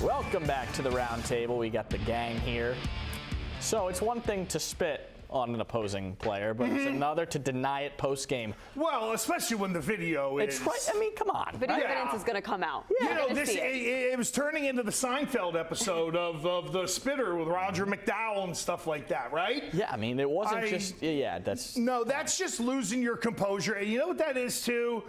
Welcome back to the Roundtable. We got the gang here. So it's one thing to spit on an opposing player, but it's another to deny it post-game. Well, especially when the video is... It's right. I mean, come on. Video evidence is going to come out. You know, it was turning into the Seinfeld episode of the spitter with Roger McDowell and stuff like that, right? Yeah, I mean, it wasn't that's... No, that's just losing your composure. And you know what that is, too?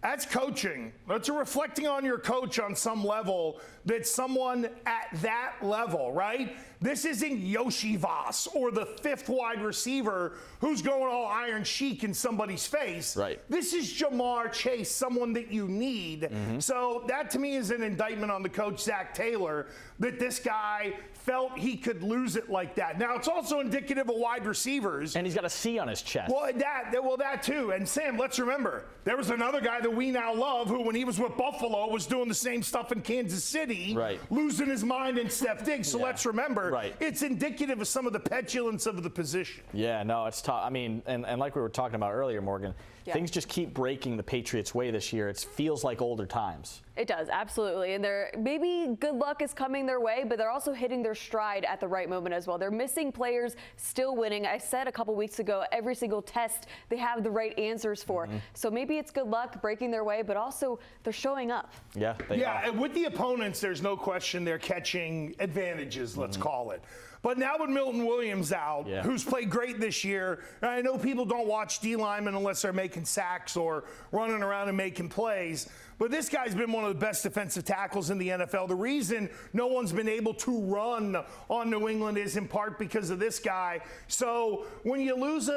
That's coaching. That's reflecting on your coach on some level, that someone at that level, right? This isn't Yoshi Voss or the fifth wide receiver who's going all Iron Sheik in somebody's face. Right. This is Jamar Chase, someone that you need. So that to me is an indictment on the coach, Zach Taylor, that this guy felt he could lose it like that. Now, it's also indicative of wide receivers. And he's got a C on his chest. Well, that too. And Sam, let's remember, there was another guy that we now love who, when he was with Buffalo, was doing the same stuff in Kansas City, losing his mind in Steph Diggs. So let's remember, it's indicative of some of the petulance of the position. Yeah, no, it's tough. I mean, and like we were talking about earlier, Morgan, things just keep breaking the Patriots' way this year. It feels like older times. It does, absolutely. And maybe good luck is coming their way, but they're also hitting their stride at the right moment as well. They're missing players, still winning. I said a couple weeks ago, every single test they have the right answers for. So maybe it's good luck breaking their way, but also they're showing up. Yeah, they are. And with the opponents, there's no question they're catching advantages, let's call it. But now with Milton Williams out, who's played great this year, and I know people don't watch D linemen unless they're making sacks or running around and making plays, but this guy's been one of the best defensive tackles in the NFL. The reason no one's been able to run on New England is in part because of this guy. So when you lose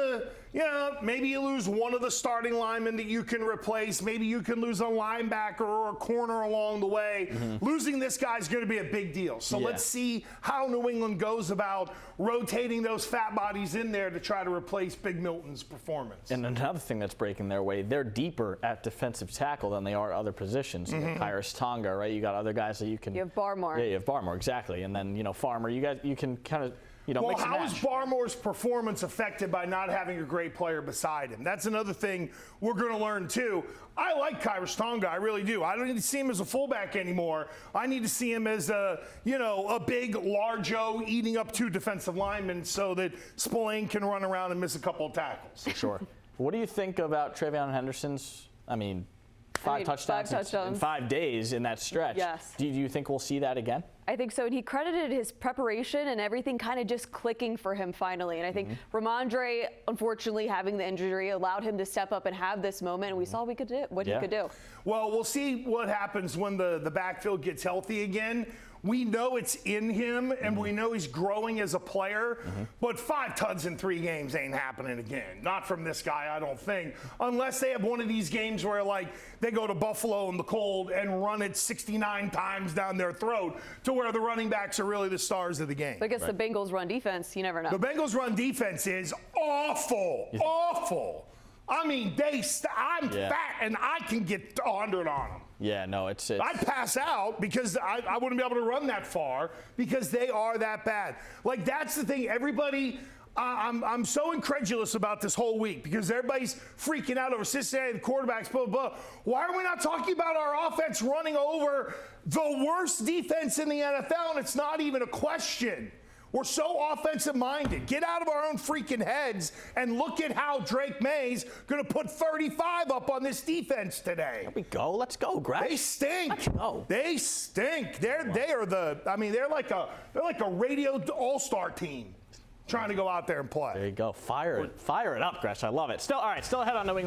maybe you lose one of the starting linemen that you can replace. Maybe you can lose a linebacker or a corner along the way. Losing this guy is going to be a big deal. So let's see how New England goes about rotating those fat bodies in there to try to replace Big Milton's performance. And another thing that's breaking their way, they're deeper at defensive tackle than they are other positions. You got Kyrus Tonga, right? You got other guys that you can... You have Barmore. Yeah, you have Barmore, exactly. And then, Farmer, you can kind of... Well, how is Barmore's performance affected by not having a great player beside him? That's another thing we're going to learn, too. I like Kyrus Tonga, I really do. I don't need to see him as a fullback anymore. I need to see him as a big, large-o eating up two defensive linemen so that Spillane can run around and miss a couple of tackles. Sure. What do you think about Travion Henderson's, five touchdowns in 5 days in that stretch? Yes. Do you think we'll see that again? I think so, and he credited his preparation and everything kind of just clicking for him finally. And I think Ramondre, unfortunately, having the injury allowed him to step up and have this moment, and we saw what he could do. Well, we'll see what happens when the backfield gets healthy again. We know it's in him, and we know he's growing as a player, but 5 tuds in 3 games ain't happening again. Not from this guy, I don't think, unless they have one of these games where, they go to Buffalo in the cold and run it 69 times down their throat to where the running backs are really the stars of the game. But I guess the Bengals' run defense, you never know. The Bengals' run defense is awful, awful. I mean, I'm fat, and I can get 100 on them. Yeah, no, it's I'd pass out because I wouldn't be able to run that far because they are that bad. That's the thing. Everybody, I'm so incredulous about this whole week because everybody's freaking out over Cincinnati, the quarterbacks, blah, blah, blah. Why are we not talking about our offense running over the worst defense in the NFL? And it's not even a question. We're so offensive-minded. Get out of our own freaking heads and look at how Drake May's going to put 35 up on this defense today. There we go. Let's go, Greg. They stink. Let's go. They stink. They're like a radio all-star team trying to go out there and play. There you go. Fire it up, Gresh. I love it. Still ahead on New England.